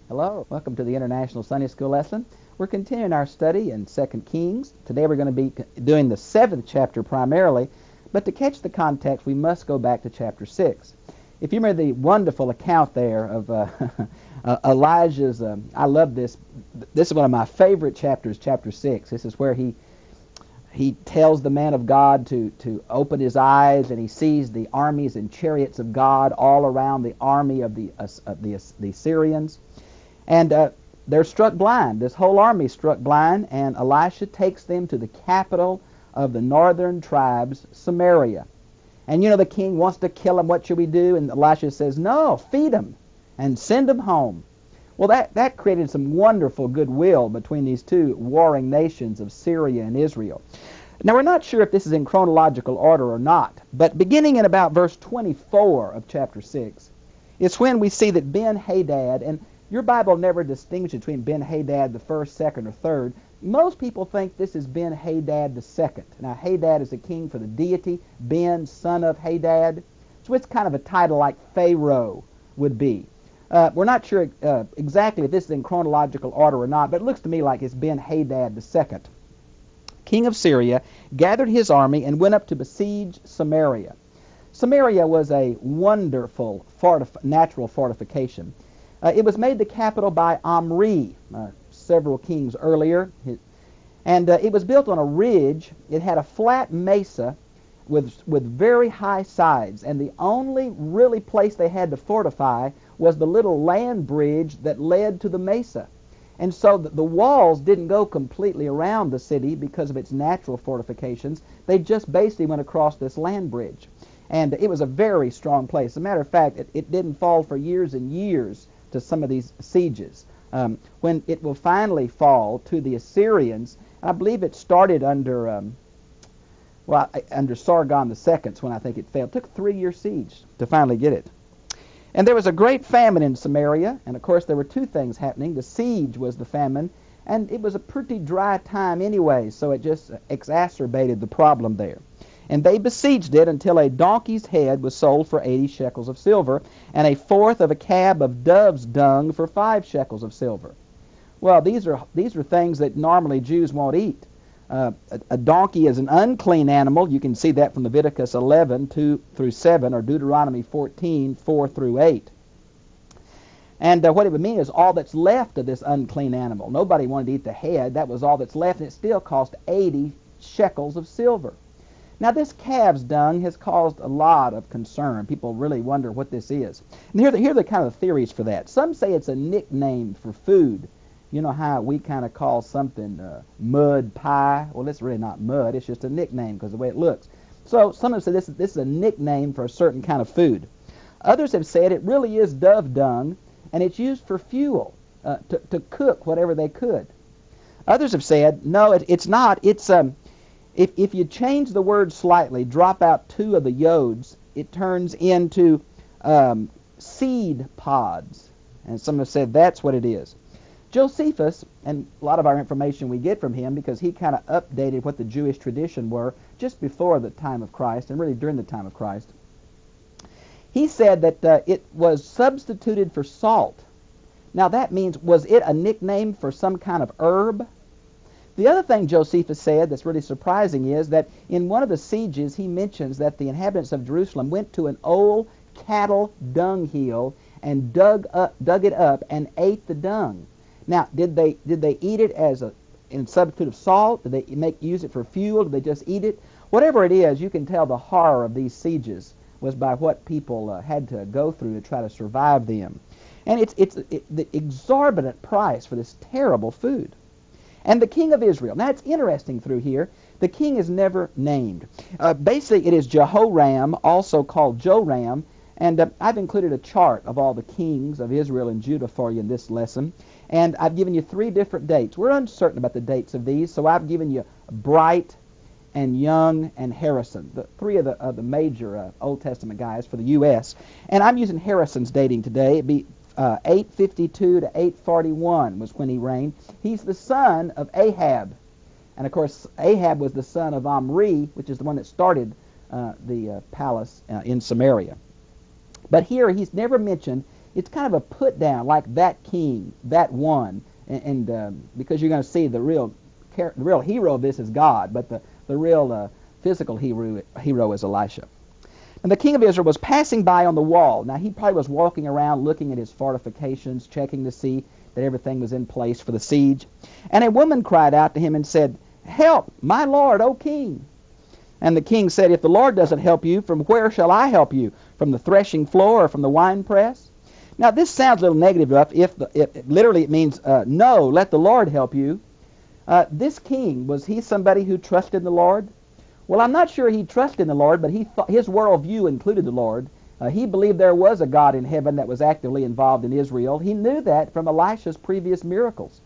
Hello, welcome to the International Sunday School lesson. We're continuing our study in 2 Kings. Today we're going to be doing the 7th chapter primarily, but to catch the context we must go back to chapter 6. If you remember the wonderful account there of Elijah's, I love this. This is one of my favorite chapters, chapter 6. This is where he tells the man of God to open his eyes, and he sees the armies and chariots of God all around the army of the Assyrians. And they're struck blind. This whole army struck blind, and Elisha takes them to the capital of the northern tribes, Samaria. And you know, the king wants to kill them. What should we do? And Elisha says, no, feed them and send them home. Well, that created some wonderful goodwill between these two warring nations of Syria and Israel. Now, we're not sure if this is in chronological order or not, but beginning in about verse 24 of chapter 6, it's when we see that Ben-Hadad, and your Bible never distinguishes between Ben-Hadad the first, second, or third. Most people think this is Ben-Hadad the second. Now, Hadad is a king for the deity, Ben, son of Hadad. So it's kind of a title like Pharaoh would be. We're not sure exactly if this is in chronological order or not, but it looks to me like it's Ben-Hadad the second. King of Syria gathered his army and went up to besiege Samaria. Samaria was a wonderful natural fortification. It was made the capital by Omri, several kings earlier, and it was built on a ridge. It had a flat mesa with very high sides, and the only really place they had to fortify was the little land bridge that led to the mesa. And so the walls didn't go completely around the city because of its natural fortifications. They just basically went across this land bridge. And it was a very strong place. As a matter of fact, it didn't fall for years and years to some of these sieges. When it will finally fall to the Assyrians, I believe it started under Sargon II, when I think it failed. It took a 3-year siege to finally get it. And there was a great famine in Samaria, and of course there were two things happening. The siege was the famine, and it was a pretty dry time anyway, so it just exacerbated the problem there. And they besieged it until a donkey's head was sold for 80 shekels of silver, and a fourth of a cab of dove's dung for 5 shekels of silver. Well, these are things that normally Jews won't eat. A donkey is an unclean animal. You can see that from Leviticus 11, 2 through 7, or Deuteronomy 14, 4 through 8. And what it would mean is all that's left of this unclean animal. Nobody wanted to eat the head. That was all that's left, and it still cost 80 shekels of silver. Now, this calf's dung has caused a lot of concern. People really wonder what this is. And here are the kind of theories for that. Some say it's a nickname for food. You know how we kind of call something mud pie? Well, it's really not mud. It's just a nickname because of the way it looks. So some have said this is a nickname for a certain kind of food. Others have said it really is dove dung, and it's used for fuel, to cook whatever they could. Others have said, no, it's not. It's if you change the word slightly, drop out 2 of the yods, it turns into seed pods. And some have said that's what it is. Josephus, and a lot of our information we get from him because he kind of updated what the Jewish tradition were just before the time of Christ and really during the time of Christ. He said that it was substituted for salt. Now that means, was it a nickname for some kind of herb? The other thing Josephus said that's really surprising is that in one of the sieges he mentions that the inhabitants of Jerusalem went to an old cattle dung hill and dug it up and ate the dung. Now, did they eat it as in substitute of salt? Did they use it for fuel? Did they just eat it? Whatever it is, you can tell the horror of these sieges was by what people had to go through to try to survive them. And it's the exorbitant price for this terrible food. And the king of Israel. Now, it's interesting through here. The king is never named. Basically, it is Jehoram, also called Joram. And I've included a chart of all the kings of Israel and Judah for you in this lesson. And I've given you 3 different dates. We're uncertain about the dates of these, so I've given you Bright and Young and Harrison, the 3 of the major Old Testament guys for the U.S. And I'm using Harrison's dating today. It'd be 852 to 841 was when he reigned. He's the son of Ahab. And, of course, Ahab was the son of Omri, which is the one that started the palace in Samaria. But here he's never mentioned It's kind of a put down, like that king, that one, and because you're going to see the real hero of this is God, but the real physical hero is Elisha. And the king of Israel was passing by on the wall. Now, he probably was walking around looking at his fortifications, checking to see that everything was in place for the siege. And a woman cried out to him and said, "Help, my lord, O king." And the king said, "If the Lord doesn't help you, from where shall I help you? From the threshing floor or from the winepress?" Now, this sounds a little negative enough. Literally it means, no, let the Lord help you. This king, was he somebody who trusted in the Lord? Well, I'm not sure he trusted in the Lord, but his worldview included the Lord. He believed there was a God in heaven that was actively involved in Israel. He knew that from Elisha's previous miracles.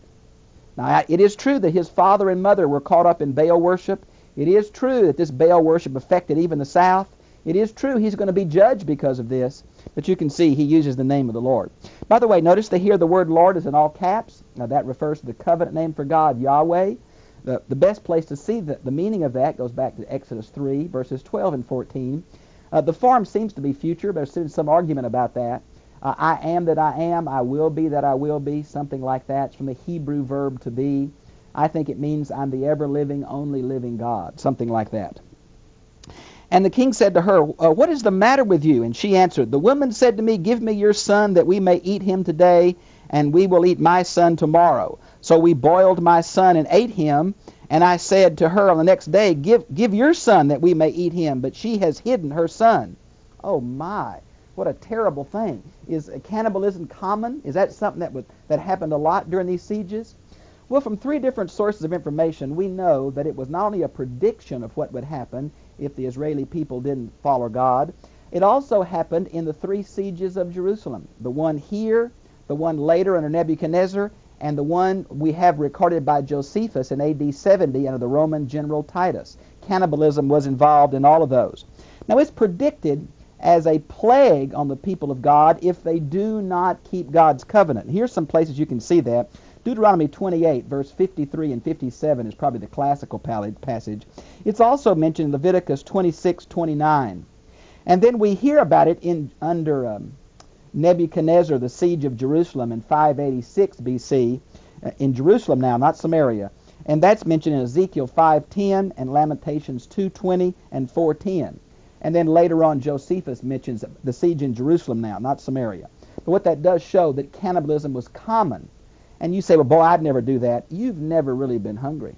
Now, it is true that his father and mother were caught up in Baal worship. It is true that this Baal worship affected even the south. It is true he's going to be judged because of this. But you can see he uses the name of the Lord. By the way, notice that here the word Lord is in all caps. Now, that refers to the covenant name for God, Yahweh. The best place to see the meaning of that goes back to Exodus 3, verses 12 and 14. The form seems to be future. There's some argument about that. I am that I am, I will be that I will be, something like that. It's from the Hebrew verb to be. I think it means I'm the ever-living, only living God, something like that. And the king said to her, "What is the matter with you?" And she answered, "The woman said to me, 'Give me your son that we may eat him today, and we will eat my son tomorrow.' So we boiled my son and ate him. And I said to her on the next day, 'Give your son that we may eat him.' But she has hidden her son." Oh my, what a terrible thing. Is cannibalism common? Is that something that happened a lot during these sieges? Well, from 3 different sources of information, we know that it was not only a prediction of what would happen if the Israeli people didn't follow God, it also happened in the 3 sieges of Jerusalem. The one here, the one later under Nebuchadnezzar, and the one we have recorded by Josephus in AD 70 under the Roman general Titus. Cannibalism was involved in all of those. Now, it's predicted as a plague on the people of God if they do not keep God's covenant. Here's some places you can see that. Deuteronomy 28, verse 53 and 57 is probably the classical passage. It's also mentioned in Leviticus 26:29. And then we hear about it under Nebuchadnezzar, the siege of Jerusalem in 586 BC, in Jerusalem now, not Samaria. And that's mentioned in Ezekiel 5:10 and Lamentations 2:20 and 4:10. And then later on, Josephus mentions the siege in Jerusalem now, not Samaria. But what that does show that cannibalism was common. And you say, "Well, boy, I'd never do that." You've never really been hungry.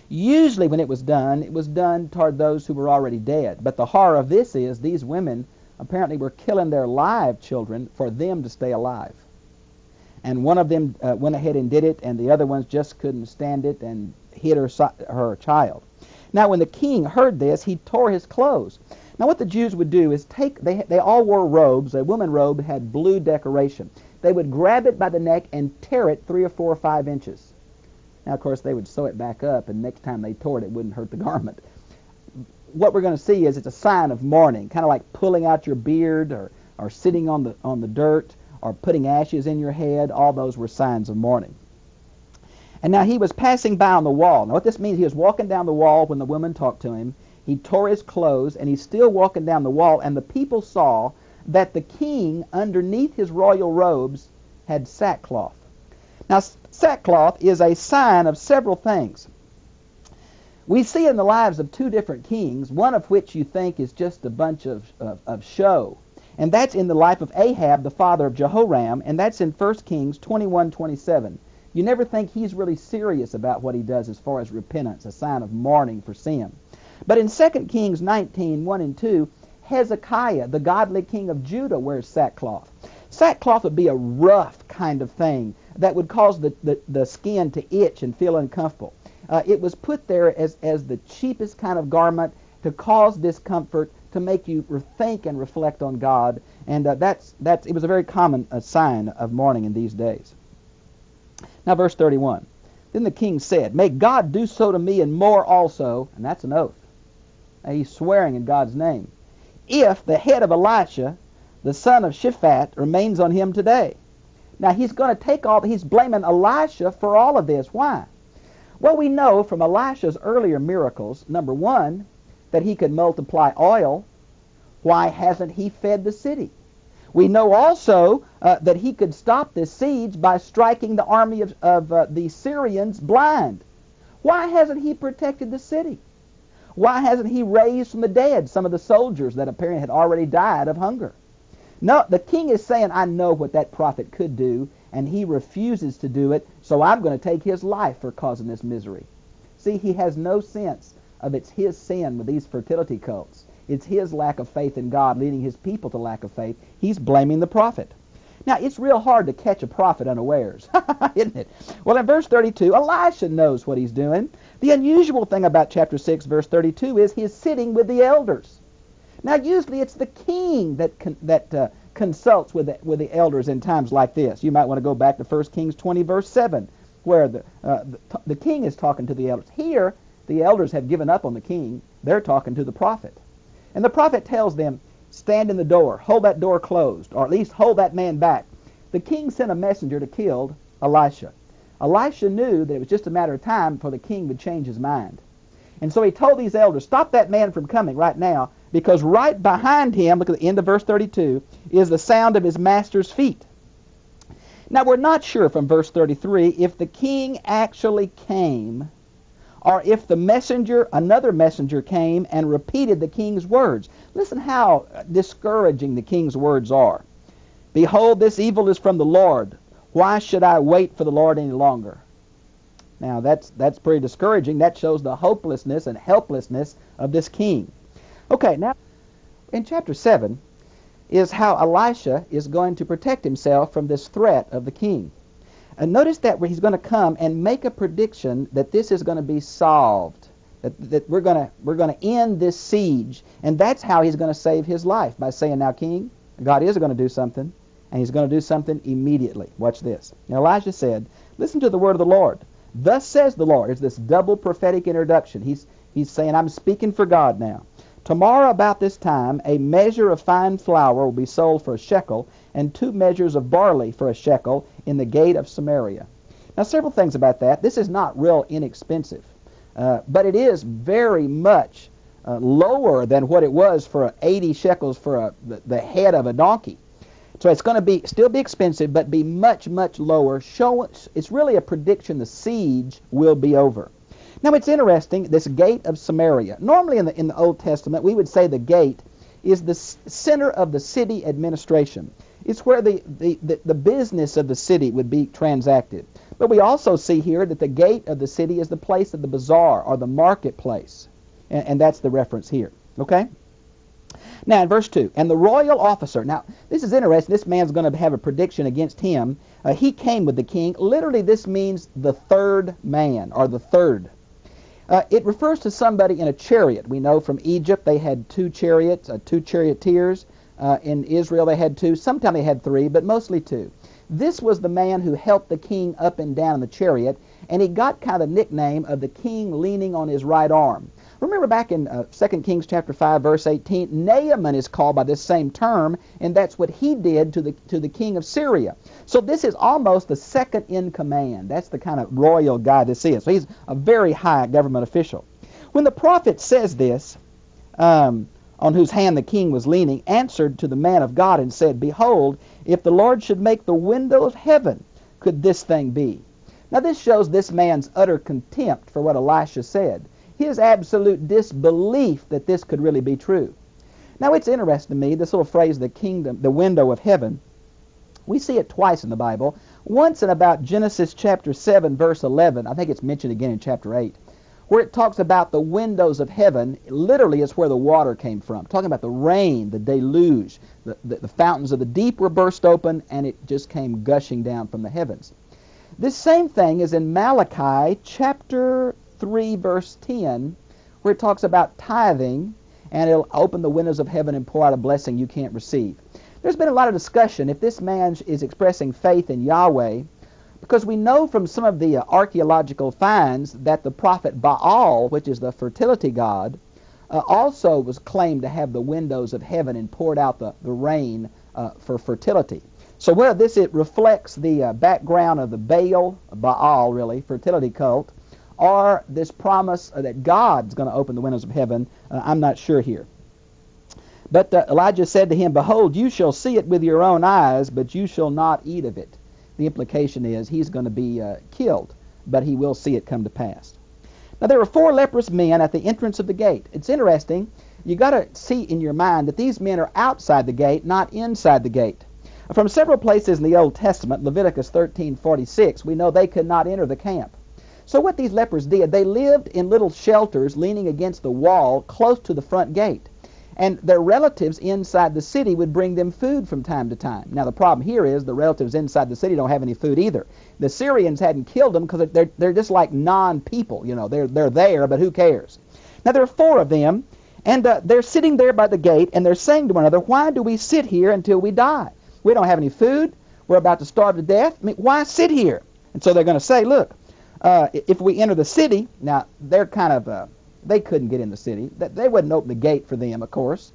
Usually when it was done toward those who were already dead. But the horror of this is these women apparently were killing their live children for them to stay alive. And one of them went ahead and did it, and the other ones just couldn't stand it and hid her child. Now, when the king heard this, he tore his clothes. Now, what the Jews would do is they all wore robes. A woman robe had blue decoration. They would grab it by the neck and tear it 3 or 4 or 5 inches. Now, of course, they would sew it back up, and next time they tore it, it wouldn't hurt the garment. What we're going to see is it's a sign of mourning, kind of like pulling out your beard or sitting on the dirt or putting ashes in your head. All those were signs of mourning. And now he was passing by on the wall. Now, what this means, he was walking down the wall when the woman talked to him. He tore his clothes, and he's still walking down the wall, and the people saw that the king, underneath his royal robes, had sackcloth. Now, sackcloth is a sign of several things. We see in the lives of 2 different kings, one of which you think is just a bunch of show. And that's in the life of Ahab, the father of Jehoram, and that's in 1 Kings 21:27. You never think he's really serious about what he does as far as repentance, a sign of mourning for sin. But in 2 Kings 19:1 and 2, Hezekiah, the godly king of Judah, wears sackcloth. Sackcloth would be a rough kind of thing that would cause the skin to itch and feel uncomfortable. It was put there as the cheapest kind of garment to cause discomfort, to make you think and reflect on God. And it was a very common sign of mourning in these days. Now, verse 31. Then the king said, "May God do so to me and more also," and that's an oath. Now, he's swearing in God's name, "if the head of Elisha, the son of Shaphat, remains on him today." Now, he's blaming Elisha for all of this. Why? Well, we know from Elisha's earlier miracles, number 1, that he could multiply oil. Why hasn't he fed the city? We know also that he could stop this siege by striking the army of the Syrians blind. Why hasn't he protected the city? Why hasn't he raised from the dead some of the soldiers that apparently had already died of hunger? No, the king is saying, I know what that prophet could do, and he refuses to do it, so I'm going to take his life for causing this misery. See, he has no sense of it's his sin with these fertility cults. It's his lack of faith in God leading his people to lack of faith. He's blaming the prophet. Now, it's real hard to catch a prophet unawares, isn't it? Well, in verse 32, Elisha knows what he's doing. The unusual thing about chapter 6, verse 32 is he's sitting with the elders. Now, usually it's the king that consults with the elders in times like this. You might want to go back to 1 Kings 20, verse 7, where the king is talking to the elders. Here, the elders have given up on the king. They're talking to the prophet. And the prophet tells them, stand in the door, hold that door closed, or at least hold that man back. The king sent a messenger to kill Elisha. Elisha knew that it was just a matter of time before the king would change his mind. And so he told these elders, stop that man from coming right now, because right behind him, look at the end of verse 32, is the sound of his master's feet. Now, we're not sure from verse 33 if the king actually came or if the messenger, another messenger came and repeated the king's words. Listen how discouraging the king's words are. Behold, this evil is from the Lord. Why should I wait for the Lord any longer? Now, that's pretty discouraging. That shows the hopelessness and helplessness of this king. Okay, now, in chapter 7 is how Elisha is going to protect himself from this threat of the king. And notice that he's going to come and make a prediction that this is going to be solved, that we're going to end this siege, and that's how he's going to save his life, by saying, now, king, God is going to do something, and he's going to do something immediately. Watch this. Now, Elijah said, listen to the word of the Lord. Thus says the Lord. It's this double prophetic introduction. He's saying, I'm speaking for God now. Tomorrow about this time, a measure of fine flour will be sold for a shekel, and 2 measures of barley for a shekel in the gate of Samaria. Now, several things about that. This is not real inexpensive, but it is very much lower than what it was for 80 shekels for the head of a donkey. So it's going to still be expensive, but be much, much lower. It's really a prediction the siege will be over. Now, it's interesting, this gate of Samaria. Normally in the Old Testament, we would say the gate is the center of the city administration. It's where the business of the city would be transacted. But we also see here that the gate of the city is the place of the bazaar or the marketplace. And that's the reference here. Okay? Now, in verse 2, and the royal officer. Now, this is interesting. This man's going to have a prediction against him. He came with the king. Literally, this means the third man, or the third. It refers to somebody in a chariot. We know from Egypt they had 2 chariots, 2 charioteers. In Israel they had 2. Sometimes they had 3, but mostly 2. This was the man who helped the king up and down in the chariot, and he got kind of the nickname of the king leaning on his right arm. Remember back in 2 Kings chapter 5, verse 18, Naaman is called by this same term, and that's what he did to the king of Syria. So this is almost the second in command. That's the kind of royal guy this is. So he's a very high government official. When the prophet says this, on whose hand the king was leaning, answered to the man of God and said, Behold, if the Lord should make the window of heaven, could this thing be? Now this shows this man's utter contempt for what Elisha said. His absolute disbelief that this could really be true. Now it's interesting to me, this little phrase, the kingdom, the window of heaven. We see it twice in the Bible. Once in about Genesis chapter 7, verse 11. I think it's mentioned again in chapter 8. Where it talks about the windows of heaven. Literally it's where the water came from. Talking about the rain, the deluge. The fountains of the deep were burst open and it just came gushing down from the heavens. This same thing is in Malachi chapter 3, verse 10, where it talks about tithing, and it'll open the windows of heaven and pour out a blessing you can't receive. There's been a lot of discussion if this man is expressing faith in Yahweh, because we know from some of the archaeological finds that the prophet Baal, which is the fertility god, also was claimed to have the windows of heaven and poured out the rain for fertility. So whether it reflects the background of the Baal, really, fertility cult, or this promise that God's going to open the windows of heaven, I'm not sure here. But Elijah said to him, Behold, you shall see it with your own eyes, but you shall not eat of it. The implication is he's going to be killed, but he will see it come to pass. Now there were 4 leprous men at the entrance of the gate. It's interesting. You got to see in your mind that these men are outside the gate, not inside the gate. From several places in the Old Testament, Leviticus 13:46, we know they could not enter the camp. So what these lepers did, they lived in little shelters leaning against the wall close to the front gate. And their relatives inside the city would bring them food from time to time. Now the problem here is the relatives inside the city don't have any food either. The Syrians hadn't killed them because they're just like non-people. You know, they're there, but who cares? Now there are 4 of them, and they're sitting there by the gate, and they're saying to one another, why do we sit here until we die? We don't have any food. We're about to starve to death. I mean, why sit here? And so they're going to say, look, if we enter the city, now they're kind of, they couldn't get in the city. They wouldn't open the gate for them, of course.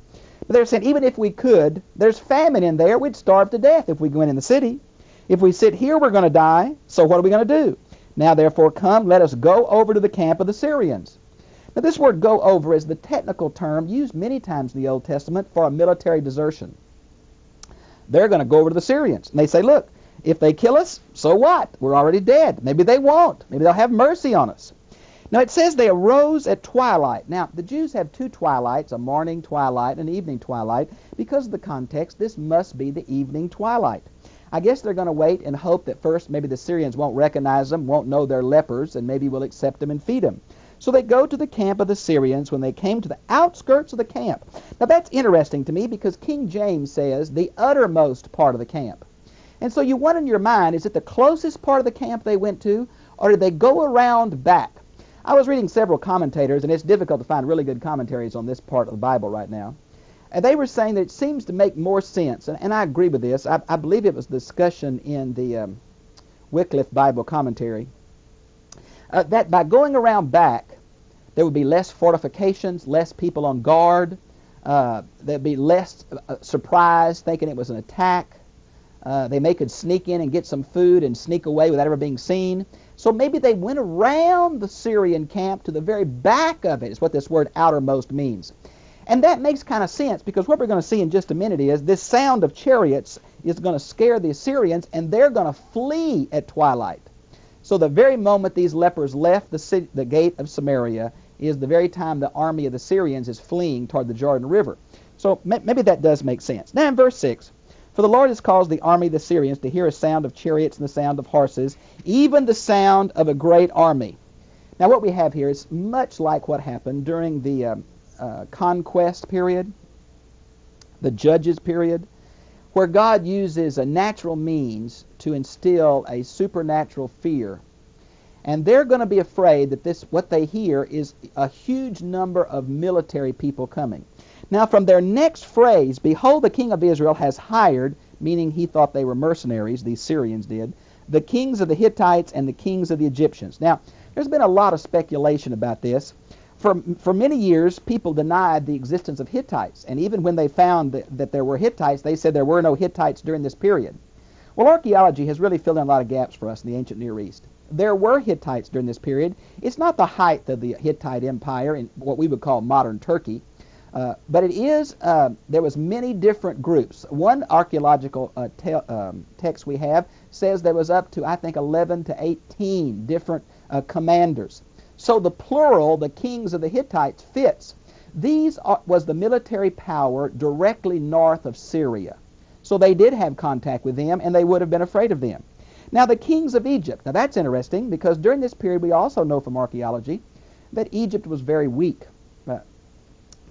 But they're saying, even if we could, there's famine in there. We'd starve to death if we went in the city. If we sit here, we're going to die. So what are we going to do? Now, therefore, come, let us go over to the camp of the Syrians. Now, this word go over is the technical term used many times in the Old Testament for a military desertion. They're going to go over to the Syrians. And they say, look, if they kill us, so what? We're already dead. Maybe they won't. Maybe they'll have mercy on us. Now it says they arose at twilight. Now the Jews have 2 twilights, a morning twilight and an evening twilight. Because of the context, this must be the evening twilight. I guess they're going to wait and hope that first maybe the Syrians won't recognize them, won't know they're lepers, and maybe will accept them and feed them. So they go to the camp of the Syrians. When they came to the outskirts of the camp. Now that's interesting to me because King James says the uttermost part of the camp. And so you wonder in your mind, is it the closest part of the camp they went to, or did they go around back? I was reading several commentators, and it's difficult to find really good commentaries on this part of the Bible right now. And they were saying that it seems to make more sense, and I agree with this. I believe it was discussion in the Wycliffe Bible commentary, that by going around back, there would be less fortifications, less people on guard. There'd be less surprise, thinking it was an attack. They could sneak in and get some food and sneak away without ever being seen. So maybe they went around the Syrian camp to the very back of it, is what this word outermost means. And that makes kind of sense, because what we're going to see in just a minute is this sound of chariots is going to scare the Assyrians, and they're going to flee at twilight. So the very moment these lepers left the gate of Samaria is the very time the army of the Syrians is fleeing toward the Jordan River. So maybe that does make sense. Now in verse 6, for the Lord has caused the army of the Syrians to hear a sound of chariots and the sound of horses, even the sound of a great army. Now what we have here is much like what happened during the conquest period, the judges period, where God uses a natural means to instill a supernatural fear. And they're going to be afraid that what they hear is a huge number of military people coming. Now from their next phrase, behold, the king of Israel has hired, meaning he thought they were mercenaries, these Syrians did, the kings of the Hittites and the kings of the Egyptians. Now, there's been a lot of speculation about this. For many years, people denied the existence of Hittites, and even when they found that there were Hittites, they said there were no Hittites during this period. Well, archaeology has really filled in a lot of gaps for us in the ancient Near East. There were Hittites during this period. It's not the height of the Hittite Empire in what we would call modern Turkey, but it is, there was many different groups. One archaeological text we have says there was up to, I think, 11 to 18 different commanders. So the plural, the kings of the Hittites, fits. These was the military power directly north of Syria. So they did have contact with them, and they would have been afraid of them. Now the kings of Egypt. Now that's interesting, because during this period we also know from archaeology that Egypt was very weak.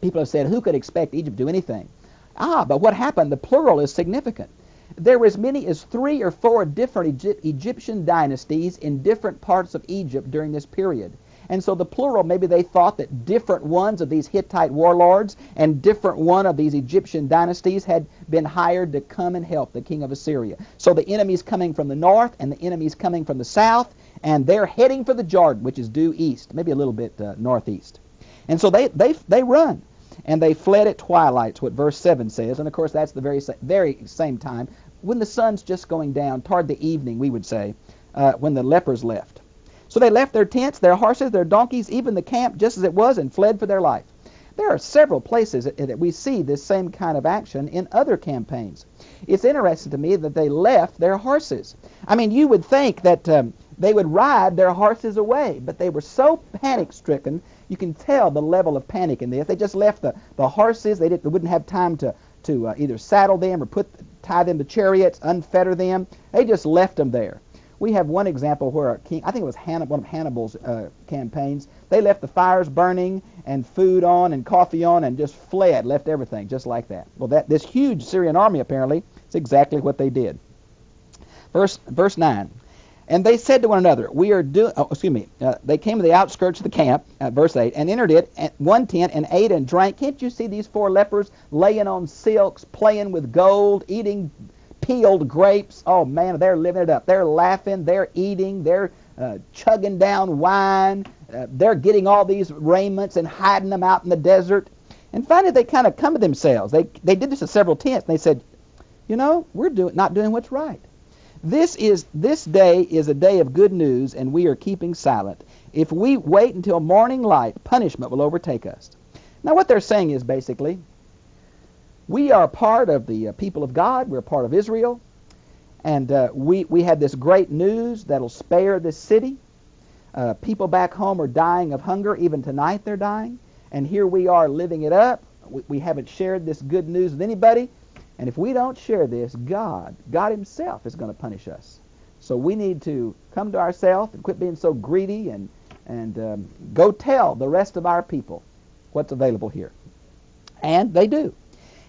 People have said, who could expect Egypt to do anything? But what happened, the plural is significant. There were as many as 3 or 4 different Egyptian dynasties in different parts of Egypt during this period. And so the plural, maybe they thought that different ones of these Hittite warlords and different one of these Egyptian dynasties had been hired to come and help the king of Assyria. So the enemy's coming from the north and the enemy's coming from the south, and they're heading for the Jordan, which is due east, maybe a little bit northeast. And so they run. And they fled at twilight, what verse 7 says. And of course that's the very same time when the sun's just going down, toward the evening, we would say, when the lepers left. So they left their tents, their horses, their donkeys, even the camp just as it was, and fled for their life. There are several places that we see this same kind of action in other campaigns. It's interesting to me that they left their horses. I mean, you would think that they would ride their horses away, but they were so panic-stricken. You can tell the level of panic in this. They just left the horses. They wouldn't have time to either saddle them or tie them to chariots, unfetter them. They just left them there. We have one example where a king, I think it was one of Hannibal's campaigns, they left the fires burning and food on and coffee on and just fled, left everything just like that. Well, this huge Syrian army apparently is exactly what they did. Verse 9. And they said to one another, they came to the outskirts of the camp, verse 8, and entered it, one tent, and ate and drank. Can't you see these 4 lepers laying on silks, playing with gold, eating peeled grapes? Oh, man, they're living it up. They're laughing, they're eating, they're chugging down wine. They're getting all these raiments and hiding them out in the desert. And finally, they kind of come to themselves. They did this in several tents, and they said, we're not doing what's right. This day is a day of good news, and we are keeping silent. If we wait until morning light, punishment will overtake us. Now, what they're saying is basically, we are part of the people of God. We're part of Israel. And we had this great news that'll spare this city. People back home are dying of hunger. Even tonight they're dying. And here we are living it up. We haven't shared this good news with anybody. And if we don't share this, God himself is going to punish us. So we need to come to ourselves and quit being so greedy and go tell the rest of our people what's available here. And they do.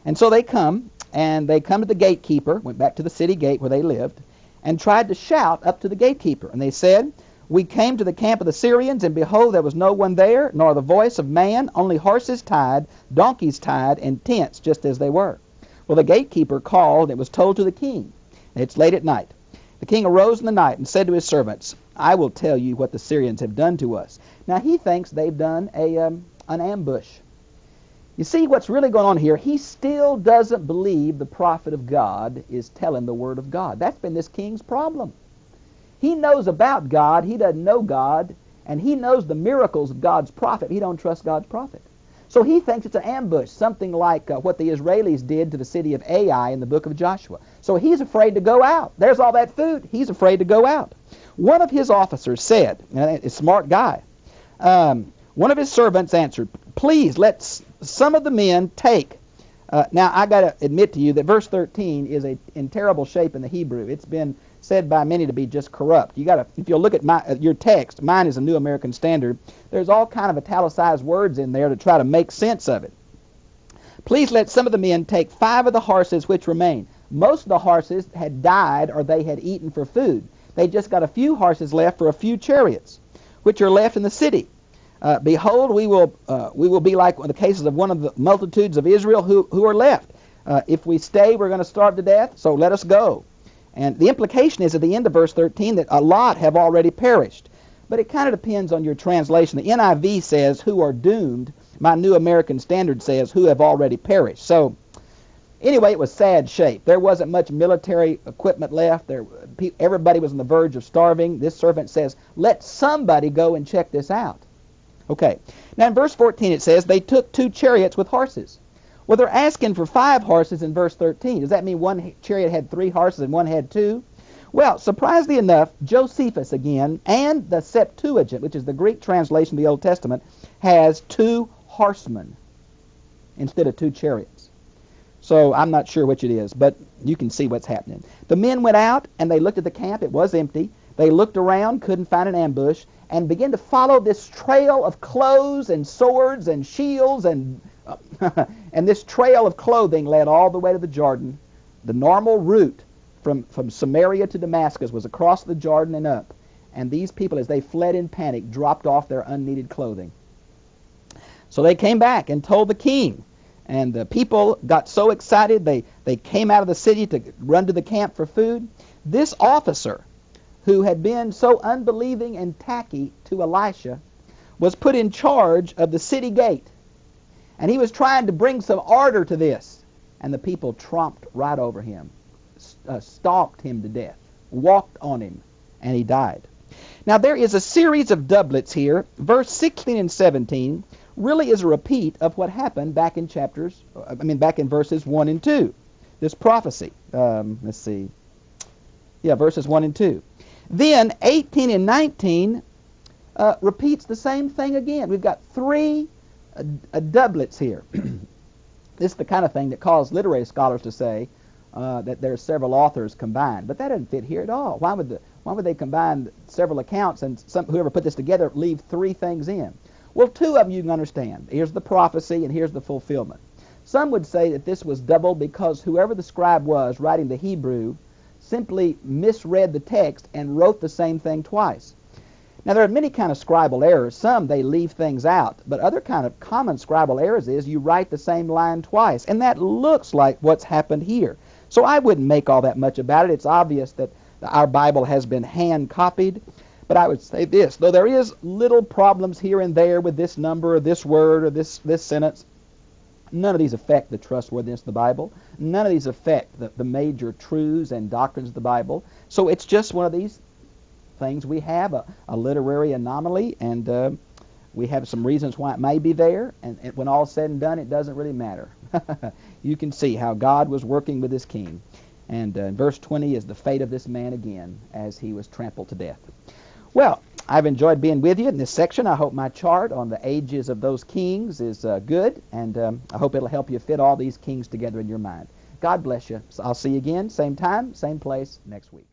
And so they come to the gatekeeper, went back to the city gate where they lived, and tried to shout up to the gatekeeper. And they said, we came to the camp of the Syrians, and behold, there was no one there, nor the voice of man, only horses tied, donkeys tied, and tents just as they were. Well, the gatekeeper called, and it was told to the king. It's late at night. The king arose in the night and said to his servants, I will tell you what the Syrians have done to us. Now, he thinks they've done an ambush. You see what's really going on here? He still doesn't believe the prophet of God is telling the word of God. That's been this king's problem. He knows about God. He doesn't know God. And he knows the miracles of God's prophet. He don't trust God's prophet. So he thinks it's an ambush, something like what the Israelis did to the city of Ai in the book of Joshua. So he's afraid to go out. There's all that food. He's afraid to go out. One of his officers said, a smart guy, one of his servants answered, please let some of the men take. Now, I got to admit to you that verse 13 is in terrible shape in the Hebrew. It's been said by many to be just corrupt. If you'll look at your text, mine is a New American Standard, there's all kind of italicized words in there to try to make sense of it. Please let some of the men take 5 of the horses which remain. Most of the horses had died or they had eaten for food. They just got a few horses left for a few chariots, which are left in the city. Behold, we will be like the cases of one of the multitudes of Israel who are left. If we stay, we're going to starve to death, so let us go. And the implication is at the end of verse 13 that a lot have already perished. But it kind of depends on your translation. The NIV says who are doomed. My New American Standard says who have already perished. So anyway, it was sad shape. There wasn't much military equipment left. Everybody was on the verge of starving. This servant says, let somebody go and check this out. Okay. Now in verse 14 it says they took 2 chariots with horses. Well, they're asking for 5 horses in verse 13. Does that mean one chariot had 3 horses and one had 2? Well, surprisingly enough, Josephus again, and the Septuagint, which is the Greek translation of the Old Testament, has 2 horsemen instead of 2 chariots. So I'm not sure which it is, but you can see what's happening. The men went out, and they looked at the camp. It was empty. They looked around, couldn't find an ambush, and began to follow this trail of clothes and swords and shields and this trail of clothing led all the way to the Jordan. The normal route from Samaria to Damascus was across the Jordan and up. And these people, as they fled in panic, dropped off their unneeded clothing. So they came back and told the king. And the people got so excited, they came out of the city to run to the camp for food. This officer, who had been so unbelieving and tacky to Elisha, was put in charge of the city gate. And he was trying to bring some order to this. And the people tromped right over him, stalked him to death, walked on him, and he died. Now there is a series of doublets here. Verse 16 and 17 really is a repeat of what happened back in back in verses 1 and 2. This prophecy. Let's see. Yeah, verses 1 and 2. Then 18 and 19 repeats the same thing again. We've got three doublets here. This is the kind of thing that caused literary scholars to say that there are several authors combined, but that doesn't fit here at all. Why would they combine several accounts and whoever put this together leave three things in? Well, two of them you can understand. Here's the prophecy and here's the fulfillment. Some would say that this was double because whoever the scribe was writing the Hebrew simply misread the text and wrote the same thing twice. Now, there are many kind of scribal errors. Some, they leave things out. But other kind of common scribal errors is you write the same line twice. And that looks like what's happened here. So I wouldn't make all that much about it. It's obvious that our Bible has been hand-copied. But I would say this, though there is little problems here and there with this number or this word or this sentence, none of these affect the trustworthiness of the Bible. None of these affect the major truths and doctrines of the Bible. So it's just one of these things. We have a literary anomaly, and we have some reasons why it may be there, and when all's said and done, it doesn't really matter. You can see how God was working with this king. And verse 20 is the fate of this man again as he was trampled to death. Well, I've enjoyed being with you in this section. I hope my chart on the ages of those kings is good, and I hope it'll help you fit all these kings together in your mind. God bless you. So I'll see you again, same time, same place, next week.